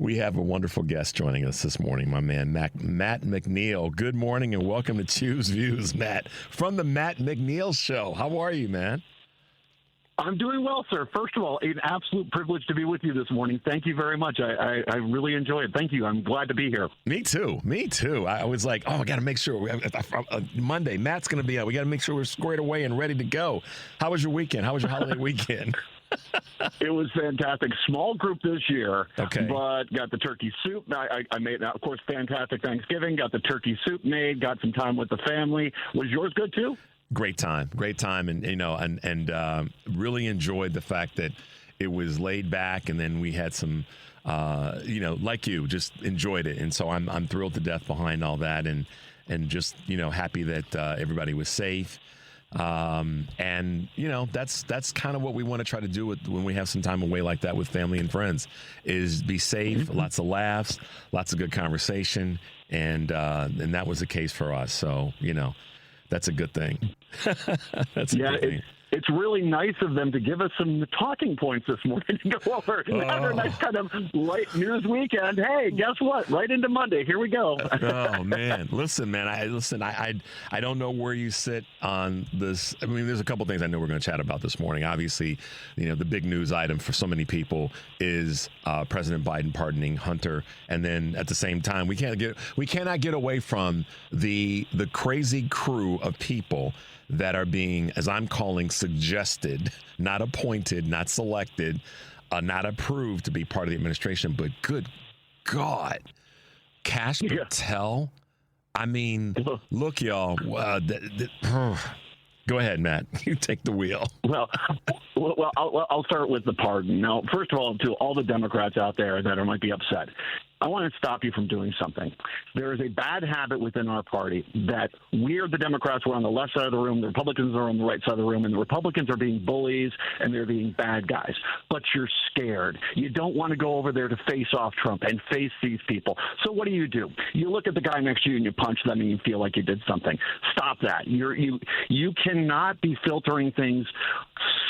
We have a wonderful guest joining us this morning, my man, Matt McNeil. Good morning and welcome to Choose Views, Matt, from the Matt McNeil Show. How are you, man? I'm doing well, sir. First of all, an absolute privilege to be with you this morning. Thank you very much. I really enjoy it. Thank you. I'm glad to be here. Me too. I was like, I got to make sure. Monday, Matt's going to be out. We got to make sure we're squared away and ready to go. How was your weekend? How was your holiday weekend? It was fantastic. Small group this year, okay, but got the turkey soup. I made, of course, fantastic Thanksgiving. Got the turkey soup made. Got some time with the family. Was yours good too? Great time, and really enjoyed the fact that it was laid back, and then we had some, like you, just enjoyed it, and so I'm thrilled to death behind all that, and just happy that everybody was safe. And that's kind of what we want to try to do when we have some time away like that with family and friends, is be safe, lots of laughs, lots of good conversation, and that was the case for us. So that's a good thing. That's a good thing. It's really nice of them to give us some talking points this morning to go over. Another nice kind of light news weekend. Hey, guess what? Right into Monday. Here we go. Oh, man. Listen, man. I don't know where you sit on this. I mean, there's a couple things I know we're going to chat about this morning. Obviously, the big news item for so many people is President Biden pardoning Hunter. And then at the same time, we cannot get away from the crazy crew of people that are being, as I'm calling, suggested, not appointed, not selected, not approved to be part of the administration. But good God, Kash Patel. I mean, look, y'all. Go ahead, Matt. You take the wheel. Well, I'll start with the pardon. Now, first of all, to all the Democrats out there that might be upset, I want to stop you from doing something. There is a bad habit within our party that we're the Democrats, we're on the left side of the room, the Republicans are on the right side of the room, and the Republicans are being bullies and they're being bad guys. But you're scared. You don't want to go over there to face off Trump and face these people. So what do? You look at the guy next to you and you punch them and you feel like you did something. Stop that. You cannot be filtering things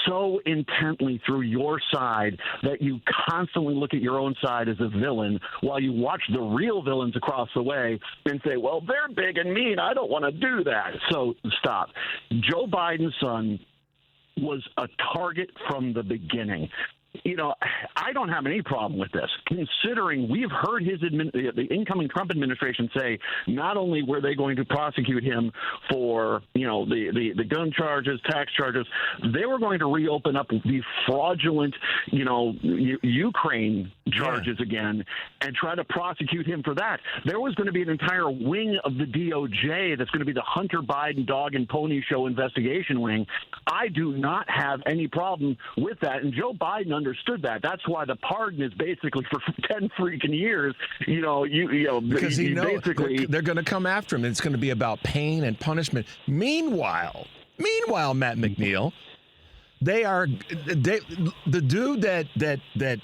so intently through your side that you constantly look at your own side as a villain while you watch the real villains across the way and say, well, they're big and mean. I don't want to do that. So stop. Joe Biden's son was a target from the beginning. I don't have any problem with this, considering we've heard the incoming Trump administration say not only were they going to prosecute him for, the gun charges, tax charges, they were going to reopen up the fraudulent, Ukraine charges again and try to prosecute him for that. There was going to be an entire wing of the DOJ that's going to be the Hunter Biden dog and pony show investigation wing. I do not have any problem with that. And Joe Biden understood that. That's why the pardon is basically for 10 freaking years. Because basically they're going to come after him. And it's going to be about pain and punishment. Meanwhile, Matt McNeil, the dude that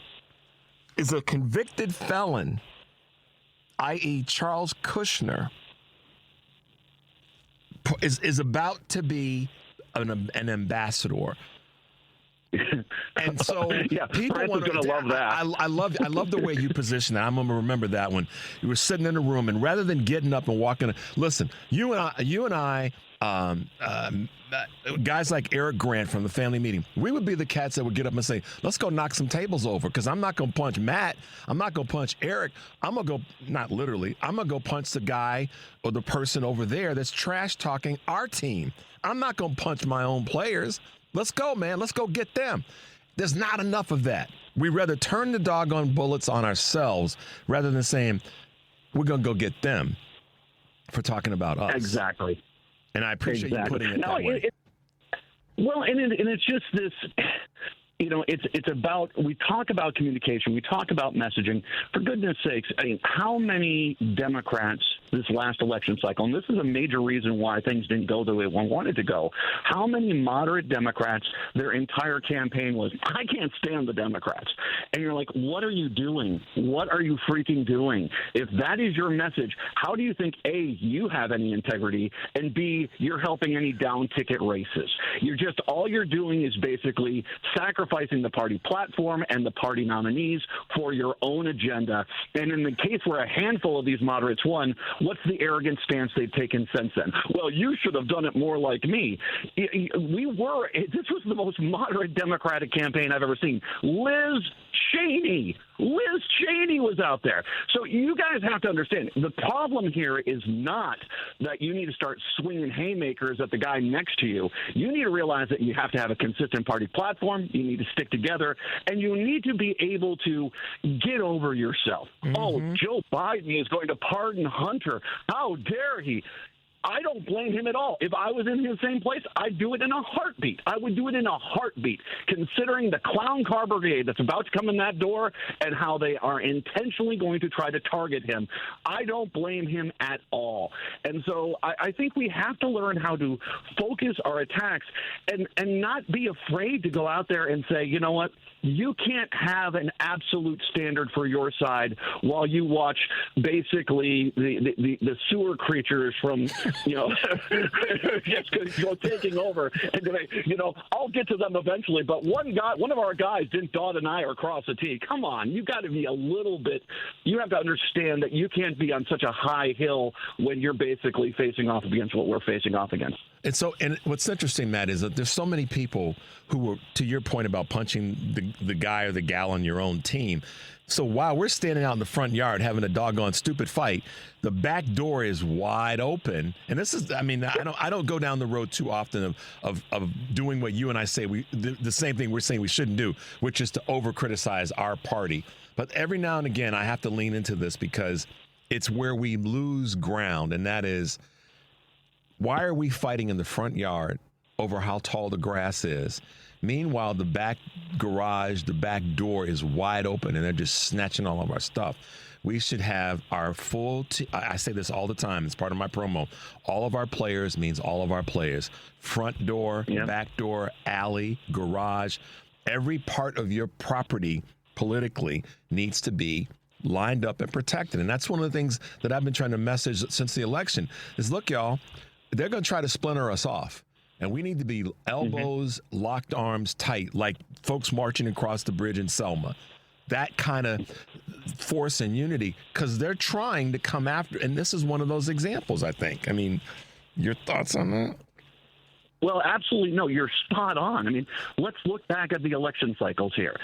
is a convicted felon, i.e. Charles Kushner, is about to be an ambassador. And so people want to love that. I love the way you position that. I'm going to remember that one. You were sitting in a room, and rather than getting up and walking, listen, you and I, guys like Eric Grant from the family meeting, we would be the cats that would get up and say, let's go knock some tables over, because I'm not going to punch Matt. I'm not going to punch Eric. I'm going to go, not literally, I'm going to go punch the guy or the person over there that's trash talking our team. I'm not going to punch my own players. Let's go, man. Let's go get them. There's not enough of that. We rather turn the doggone bullets on ourselves rather than saying, we're going to go get them for talking about us. Exactly. And I appreciate you putting it that way. It's just this, it's about, we talk about communication, we talk about messaging. For goodness sakes, I mean, how many Democrats this last election cycle, and this is a major reason why things didn't go the way one wanted to go. How many moderate Democrats, their entire campaign was, I can't stand the Democrats. And you're like, what are you doing? What are you freaking doing? If that is your message, how do you think, A, you have any integrity, and B, you're helping any down-ticket races? All you're doing is basically sacrificing the party platform and the party nominees for your own agenda. And in the case where a handful of these moderates won, what's the arrogant stance they've taken since then? Well, you should have done it more like me. This was the most moderate Democratic campaign I've ever seen. Liz Cheney was out there. So you guys have to understand, the problem here is not that you need to start swinging haymakers at the guy next to you. You need to realize that you have to have a consistent party platform. You need to stick together, and you need to be able to get over yourself. Mm-hmm. Oh, Joe Biden is going to pardon Hunter. How dare he? I don't blame him at all. If I was in his same place, I'd do it in a heartbeat. I would do it in a heartbeat, considering the clown car brigade that's about to come in that door and how they are intentionally going to try to target him. I don't blame him at all. And so I think we have to learn how to focus our attacks and not be afraid to go out there and say, you know what? You can't have an absolute standard for your side while you watch basically the sewer creatures from, just taking over. And I'll get to them eventually. But one of our guys didn't dot an I or cross a T. Come on, you got to be a little bit. You have to understand that you can't be on such a high hill when you're basically facing off against what we're facing off against. And what's interesting, Matt, is that there's so many people who were, to your point about punching the guy or the gal on your own team. So while we're standing out in the front yard having a doggone stupid fight, the back door is wide open. And this is, I don't go down the road too often of doing what you and I say, the same thing we're saying we shouldn't do, which is to over criticize our party. But every now and again, I have to lean into this because it's where we lose ground. And that is, why are we fighting in the front yard over how tall the grass is? Meanwhile, the back garage, the back door is wide open, and they're just snatching all of our stuff. We should have our full I say this all the time. It's part of my promo. All of our players means all of our players. Front door, back door, alley, garage. Every part of your property politically needs to be lined up and protected. And that's one of the things that I've been trying to message since the election is, look, y'all, they're going to try to splinter us off. And we need to be elbows, locked arms tight, like folks marching across the bridge in Selma. That kind of force and unity, because they're trying to come after. And this is one of those examples, I think. I mean, your thoughts on that? Well, absolutely. No, you're spot on. I mean, let's look back at the election cycles here.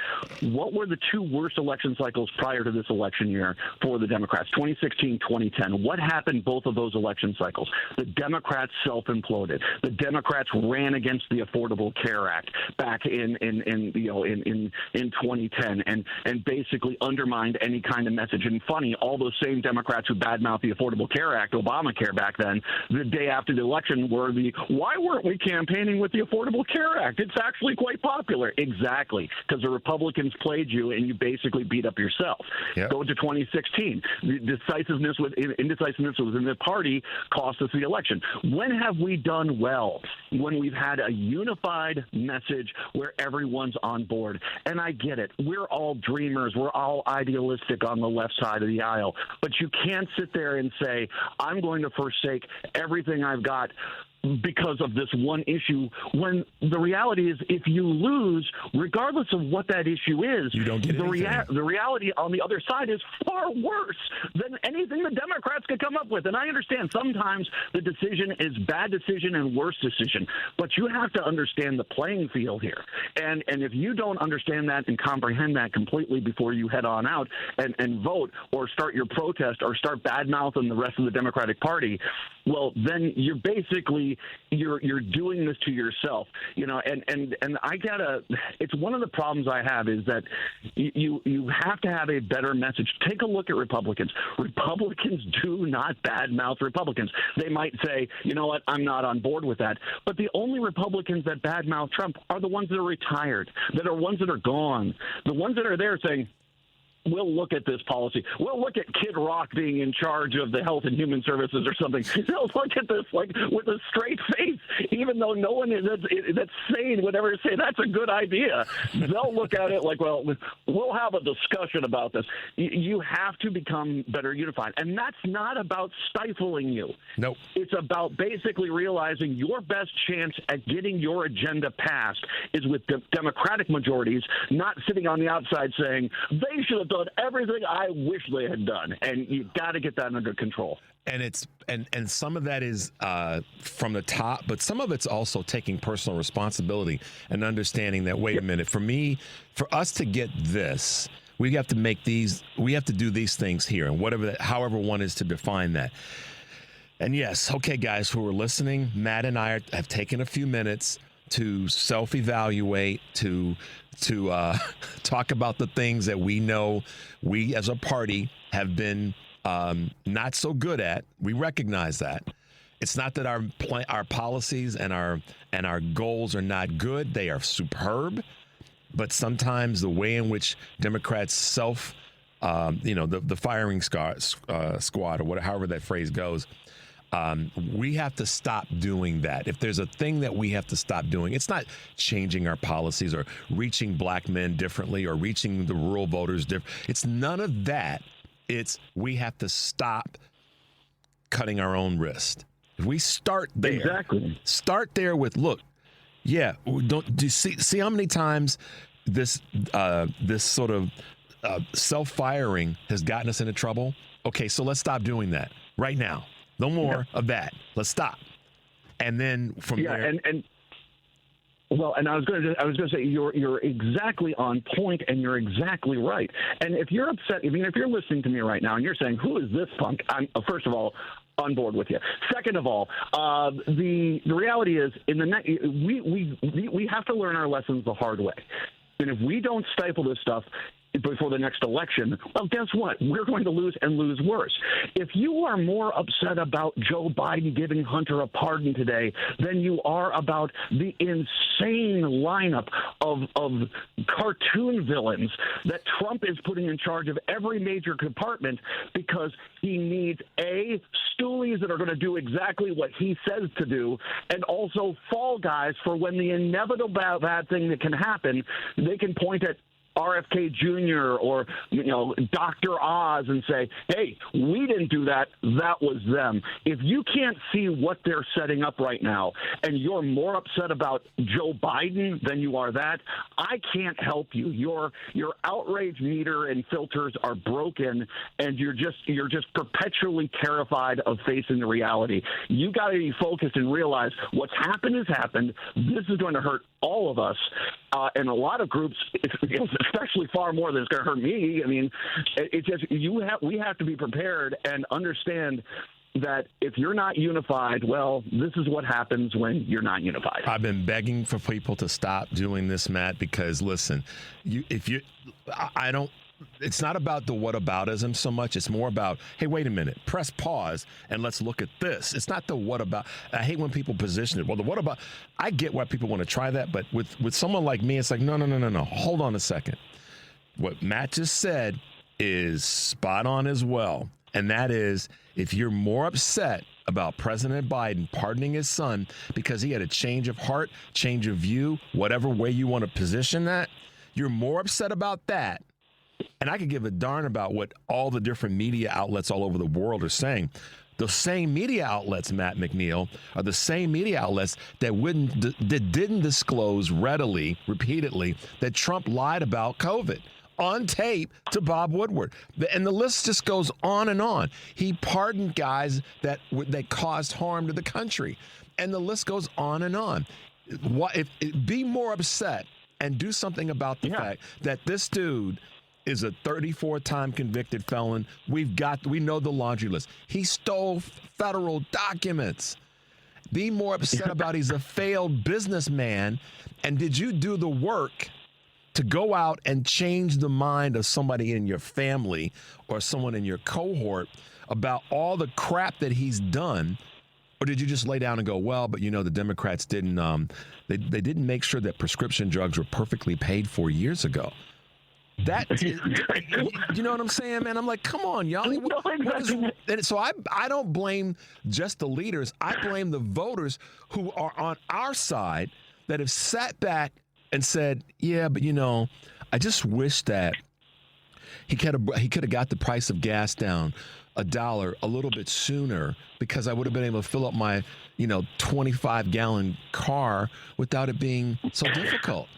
What were the two worst election cycles prior to this election year for the Democrats? 2016, 2010. What happened both of those election cycles? The Democrats self-imploded. The Democrats ran against the Affordable Care Act back in 2010 and basically undermined any kind of message. And funny, all those same Democrats who badmouthed the Affordable Care Act, Obamacare back then, the day after the election were why weren't we campaigning with the Affordable Care Act? It's actually quite popular. Exactly, because the Republicans played you and you basically beat up yourself. Yep. Go to 2016. The indecisiveness within the party cost us the election. When have we done well? When we've had a unified message where everyone's on board. And I get it. We're all dreamers. We're all idealistic on the left side of the aisle. But you can't sit there and say, I'm going to forsake everything I've got because of this one issue, when the reality is, if you lose, regardless of what that issue is, you don't get the reality on the other side is far worse than anything the Democrats could come up with. And I understand sometimes the decision is bad decision and worse decision, but you have to understand the playing field here. And if you don't understand that and comprehend that completely before you head on out and vote or start your protest or start bad-mouthing the rest of the Democratic Party, well, then you're basically you're doing this to yourself, and it's one of the problems I have is that you have to have a better message. Take a look at Republicans. Republicans do not badmouth Republicans. They might say, you know what, I'm not on board with that. But the only Republicans that badmouth Trump are the ones that are retired, that are ones that are gone, the ones that are there saying, we'll look at this policy. We'll look at Kid Rock being in charge of the Health and Human Services or something. They'll look at this like with a straight face, even though no one that's sane would ever say that's a good idea. They'll look at it like, well, we'll have a discussion about this. You have to become better unified. And that's not about stifling you. Nope. It's about basically realizing your best chance at getting your agenda passed is with Democratic majorities, not sitting on the outside saying, they should have done everything I wish they had done. And you've got to get that under control. And it's and some of that is from the top, but some of it's also taking personal responsibility and understanding that, wait a minute, for us to get this, we have to do these things here, and however one is to define that. And yes, okay, guys who are listening, Matt and I have taken a few minutes to self-evaluate, to talk about the things that we know we as a party have been not so good at. We recognize that. It's not that our policies and our goals are not good. They are superb. But sometimes the way in which Democrats the firing squad or however that phrase goes, we have to stop doing that. If there's a thing that we have to stop doing, it's not changing our policies or reaching black men differently or reaching the rural voters different. It's none of that. It's we have to stop cutting our own wrist. If we start there, exactly. Start there with, look, yeah, do you see how many times this sort of self-firing has gotten us into trouble? Okay, so let's stop doing that right now. No more of that. Let's stop. And then from there. And I was going to say you're exactly on point, and you're exactly right. And if you're upset, if you're listening to me right now and you're saying, "Who is this punk?" I'm first of all on board with you. Second of all, the reality is we have to learn our lessons the hard way. And if we don't stifle this stuff before the next election, well, guess what? We're going to lose and lose worse. If you are more upset about Joe Biden giving Hunter a pardon today than you are about the insane lineup of cartoon villains that Trump is putting in charge of every major department because he needs, A, stoolies that are going to do exactly what he says to do, and also fall guys for when the inevitable bad thing that can happen, they can point at RFK Jr. or, Dr. Oz and say, hey, we didn't do that. That was them. If you can't see what they're setting up right now and you're more upset about Joe Biden than you are that, I can't help you. Your outrage meter and filters are broken, and you're just perpetually terrified of facing the reality. You got to be focused and realize what's happened has happened. This is going to hurt all of us. And a lot of groups, especially far more than it's going to hurt me. I mean, it's just we have to be prepared and understand that if you're not unified, well, this is what happens when you're not unified. I've been begging for people to stop doing this, Matt, because listen, it's not about the whataboutism so much. It's more about, hey, wait a minute, press pause and let's look at this. It's not the what about. I hate when people position it. Well, the what about, I get why people want to try that, but with someone like me, it's like, no. Hold on a second. What Matt just said is spot on as well. And that is, if you're more upset about President Biden pardoning his son because he had a change of heart, change of view, whatever way you want to position that, you're more upset about that. And I could give a darn about what all the different media outlets all over the world are saying. The same media outlets, Matt McNeil, are the same media outlets that didn't disclose repeatedly, that Trump lied about COVID on tape to Bob Woodward. And the list just goes on and on. He pardoned guys that caused harm to the country. And the list goes on and on. Be more upset and do something about the fact that this dude is a 34-time convicted felon. We know the laundry list. He stole federal documents. Be more upset about he's a failed businessman. And did you do the work to go out and change the mind of somebody in your family or someone in your cohort about all the crap that he's done? Or did you just lay down and go, well, but the Democrats didn't they didn't make sure that prescription drugs were perfectly paid for years ago? You know what I'm saying, man? I'm like, come on, y'all. And so I don't blame just the leaders. I blame the voters who are on our side that have sat back and said, yeah, but I just wish that he could have got the price of gas down $1 a little bit sooner, because I would have been able to fill up my 25-gallon car without it being so difficult.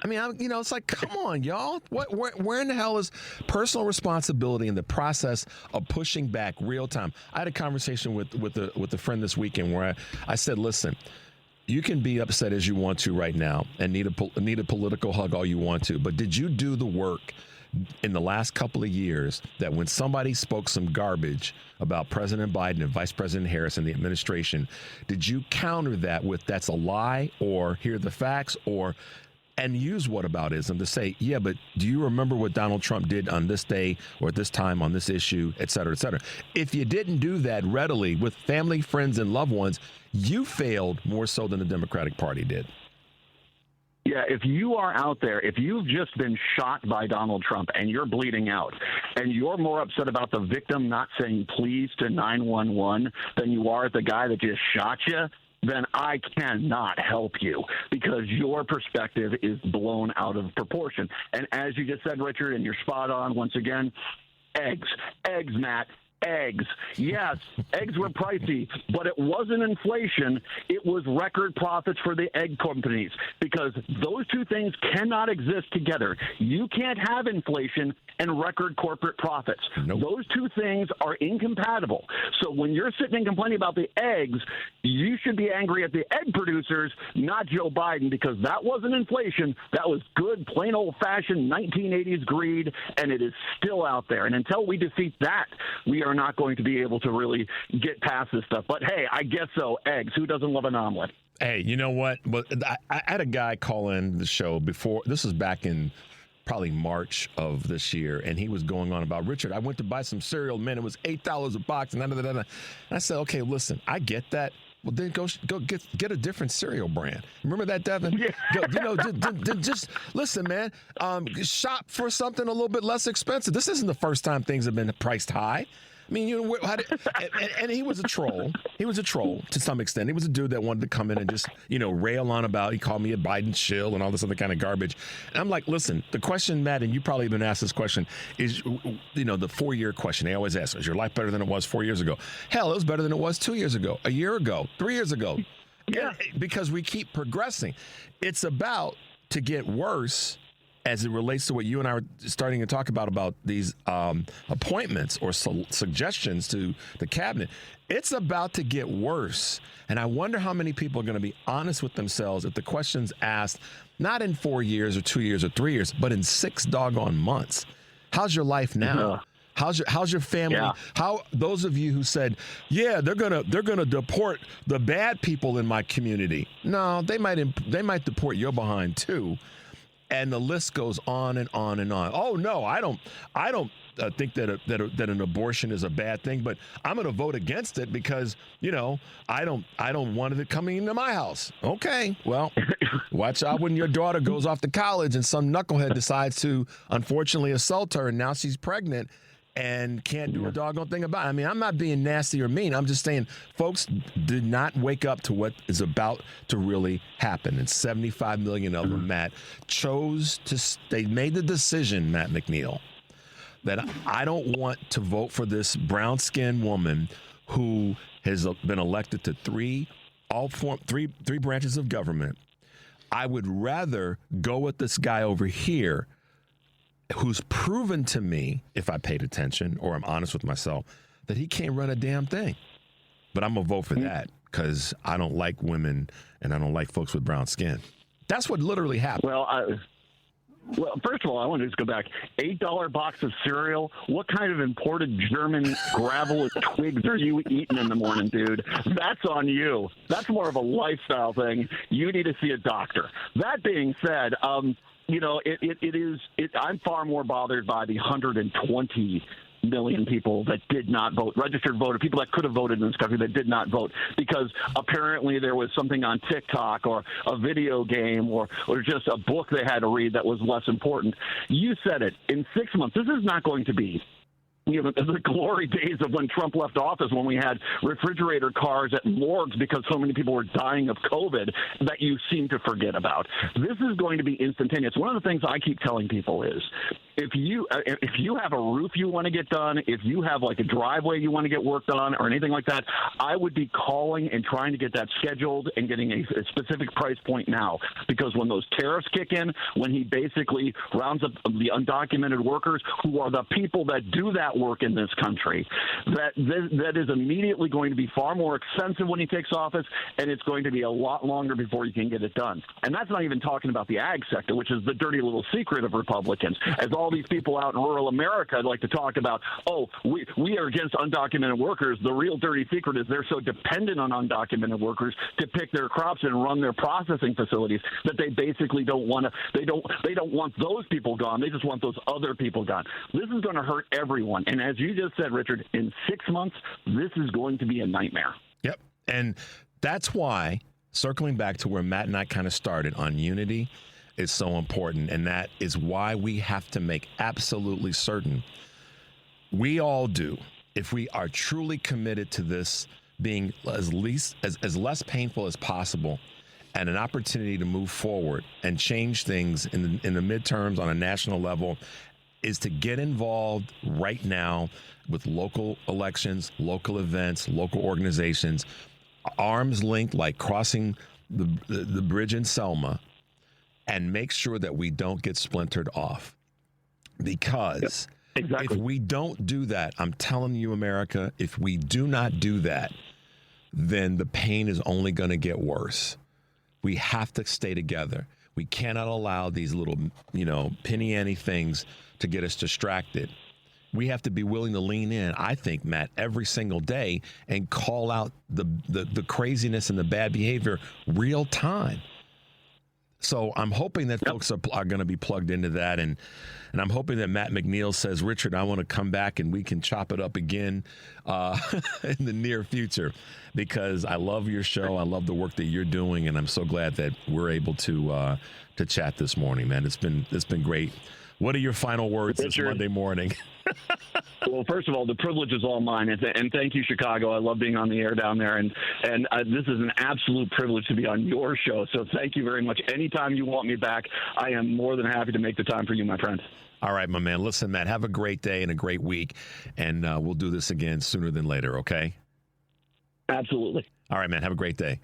I mean, it's like, come on, y'all. Where in the hell is personal responsibility in the process of pushing back real time? I had a conversation with a friend this weekend where I said, listen, you can be upset as you want to right now and need a political hug all you want to, but did you do the work in the last couple of years that when somebody spoke some garbage about President Biden and Vice President Harris and the administration, did you counter that with that's a lie, or hear the facts, and use whataboutism to say, yeah, but do you remember what Donald Trump did on this day or at this time on this issue, et cetera, et cetera? If you didn't do that readily with family, friends, and loved ones, you failed more so than the Democratic Party did. Yeah, if you are out there, if you've just been shot by Donald Trump and you're bleeding out, and you're more upset about the victim not saying please to 911 than you are at the guy that just shot you, then I cannot help you, because your perspective is blown out of proportion. And as you just said, Richard, and you're spot on once again, eggs, Matt. Eggs. Yes, eggs were pricey, but it wasn't inflation. It was record profits for the egg companies, because those two things cannot exist together. You can't have inflation and record corporate profits. Nope. Those two things are incompatible. So when you're sitting and complaining about the eggs, you should be angry at the egg producers, not Joe Biden, because that wasn't inflation. That was good, plain old-fashioned 1980s greed, and it is still out there. And until we defeat that, we are not going to be able to really get past this stuff. But, hey, I guess so. Eggs. Who doesn't love an omelet? Hey, you know what? Well, I had a guy call in the show before. This was back in probably March of this year, and he was going on about, Richard, I went to buy some cereal, man, it was $8 a box, and I said, okay, listen, I get that. Well, then go get a different cereal brand. Remember that, Devin? Yeah. Just listen, man. Shop for something a little bit less expensive. This isn't the first time things have been priced high. I mean, and he was a troll. He was a troll to some extent. He was a dude that wanted to come in and just, rail on about, he called me a Biden shill and all this other kind of garbage. And I'm like, listen, the question, Matt, and you probably been asked this question, is, the 4-year question. They always ask, is your life better than it was 4 years ago? Hell, it was better than it was 2 years ago, a year ago, 3 years ago. Yeah. Because we keep progressing. It's about to get worse as it relates to what you and I are starting to talk about these appointments or suggestions to the cabinet. It's about to get worse. And I wonder how many people are going to be honest with themselves if the question's asked, not in 4 years or 2 years or 3 years, but in 6 doggone months. How's your life now? How's your family? Yeah. How those of you who said, yeah, they're gonna deport the bad people in my community. No, they might deport your behind too. And the list goes on and on and on. Oh no, I don't think that an abortion is a bad thing, but I'm going to vote against it because I don't want it coming into my house. Okay, well, watch out when your daughter goes off to college and some knucklehead decides to unfortunately assault her, and now she's pregnant and can't do a doggone thing about it. I mean, I'm not being nasty or mean. I'm just saying, folks did not wake up to what is about to really happen. And 75 million of them, Matt, they made the decision, Matt McNeil, that I don't want to vote for this brown-skinned woman who has been elected to three branches of government. I would rather go with this guy over here who's proven to me, if I paid attention or I'm honest with myself, that he can't run a damn thing. But I'm going to vote for that because I don't like women and I don't like folks with brown skin. That's what literally happened. Well, first of all, I want to just go back. $8 box of cereal? What kind of imported German gravel and twigs are you eating in the morning, dude? That's on you. That's more of a lifestyle thing. You need to see a doctor. That being said, I'm far more bothered by the 120 million people that did not vote, registered voter, people that could have voted in this country that did not vote because apparently there was something on TikTok or a video game or just a book they had to read that was less important. You said it. In 6 months, this is not going to be the glory days of when Trump left office, when we had refrigerator cars at morgues because so many people were dying of COVID that you seem to forget about. This is going to be instantaneous. One of the things I keep telling people is if you have a roof you want to get done, if you have like a driveway you want to get worked on or anything like that, I would be calling and trying to get that scheduled and getting a specific price point now, because when those tariffs kick in, when he basically rounds up the undocumented workers who are the people that do that work in this country, that is immediately going to be far more expensive when he takes office, and it's going to be a lot longer before you can get it done. And that's not even talking about the ag sector, which is the dirty little secret of Republicans. As all these people out in rural America like to talk about, we are against undocumented workers. The real dirty secret is they're so dependent on undocumented workers to pick their crops and run their processing facilities that they basically don't want to. They don't want those people gone. They just want those other people gone. This is going to hurt everyone. And as you just said, Richard, in 6 months, this is going to be a nightmare. Yep. And that's why, circling back to where Matt and I kind of started on unity, is so important. And that is why we have to make absolutely certain we all do, if we are truly committed to this being as less painful as possible and an opportunity to move forward and change things in the midterms on a national level, is to get involved right now with local elections, local events, local organizations, arms linked, like crossing the bridge in Selma, and make sure that we don't get splintered off. Because exactly. If we don't do that, I'm telling you, America, if we do not do that, then the pain is only going to get worse. We have to stay together. We cannot allow these little, penny ante things to get us distracted. We have to be willing to lean in, I think, Matt, every single day and call out the craziness and the bad behavior real time. So I'm hoping that folks are going to be plugged into that. And I'm hoping that Matt McNeil says, Richard, I want to come back and we can chop it up again in the near future, because I love your show. I love the work that you're doing. And I'm so glad that we're able to chat this morning, man. It's been great. What are your final words, Richard, this Monday morning? Well, first of all, the privilege is all mine, and thank you, Chicago. I love being on the air down there, and this is an absolute privilege to be on your show. So thank you very much. Anytime you want me back, I am more than happy to make the time for you, my friend. All right, my man. Listen, Matt, have a great day and a great week, and we'll do this again sooner than later, okay? Absolutely. All right, man. Have a great day.